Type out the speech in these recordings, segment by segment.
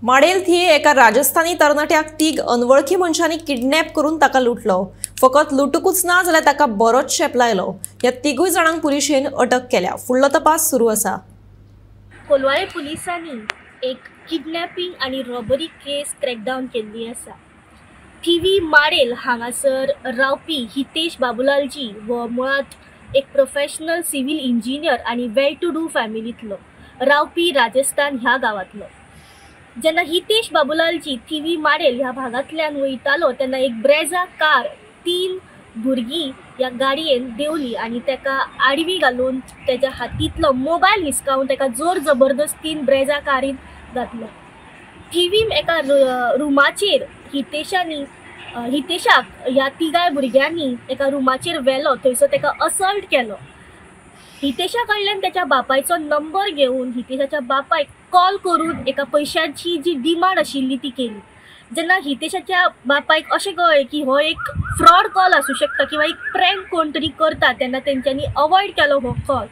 Model थी एका राजस्थानी तरणाट्याक तीग अनवळखी मनशांनी किडनॅप करून ताका लुटलो। फकत लुटूकूच ना जाल्यार ताका बरोच शेप लायलो। ह्या तिगूय जाणांक पुलिशेन अटक केल्या। फुडलो तपास सुरू आसा। कोलवाळे पुलिसांनी एक किडनॅपिंग आणि रॉबरी केस क्रॅकडाऊन केल्ली आसा। थिवी माडेल हांगासर रावपी हितेश बाबूलालजी वो मुळात एक प्रोफेशनल सिव्हिल इंजिनियर आणि वेल टू डू फॅमिलीतलो रावपी राजस्थान ह्या गावातलो। जेन्ना हितेश बाबूलालजी थिवी माडेल ह्या भागांतल्यान वयतालो तेन्ना एक ब्रेझा कार 3 भुरगीं ह्या गाडयेन देंवली आणि तेका आडवी घालून तेच्या हातींतलो मोबायल हिसकावून तेका जोर जबरदस्तीन ब्रेझा कारीन घातलो। थिवी एका रुमाचेर हितेशाक ह्या तिगाय भुरग्यांनी एका रुमाचेर व्हेलो, थंयसर तेका असॉल्ट केलो। हितेशा कडल्यान त्याच्या बापायचो नंबर घेऊन हितेशाच्या बापायक कॉल करून एका पैशांची जी डिमांड आशिल्ली ती केली। जेन्ना हितेशाच्या बापायक अशें कळ्ळें की हो एक फ्रॉड कॉल आसूं शकता किंवा एक प्रँक कोण तरी करता, तेन्ना तेंच्यांनी अवॉइड केलो हो कॉल।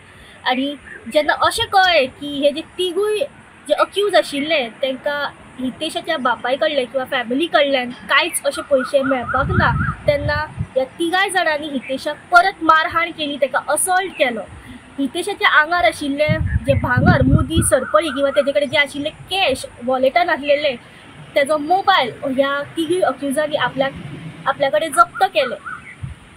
आणि जेन्ना अशें कळ्ळें की हे जे तिगूय जे अक्यूज आशिल्ले तांकां हितेशाच्या बापाय कडल्यान किंवा फॅमिली कडल्यान कांयच अशे पयशे मेळपाक ना, तेन्ना ह्या तिगाय जाणांनी हितेशाक परत मारहाण केली, तेका असॉल्ट केलो। हितेशाच्या आंगार आशिल्ले जे भांगर मुदी सरपळी किंवा तेजे कडेन जे आशिल्ले कॅश वॉलेटान आसलेले तेजो मोबायल ह्या तिगूय अक्यूजांनी आपल्या कडेन जप्त केले।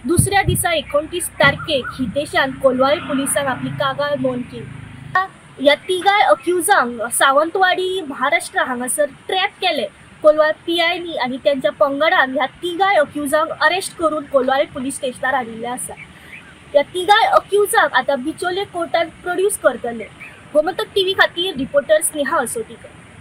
दुसऱ्या दिसा 29 तारखेक हितेशान कोलवाळे पुलिसांक आपली कागाळ नोंद केली। ह्या तिगाय अक्यूजांक सावंतवाडी महाराष्ट्र हांगासर ट्रॅप केले। कोलवाळे पीआयनी आणि त्यांच्या पंगडान ह्या तिगाय अक्यूजांक अरेस्ट करून कोलवाळे पुलीस स्टेशनार हाडिल्ले आसा। ह्या तिगाय अक्यूजांक आता बिचोले कोर्टात प्रोड्यूस करतले। गोमंतक टीव्ही खातीर रिपोर्टर स्नेहा असोटीकर।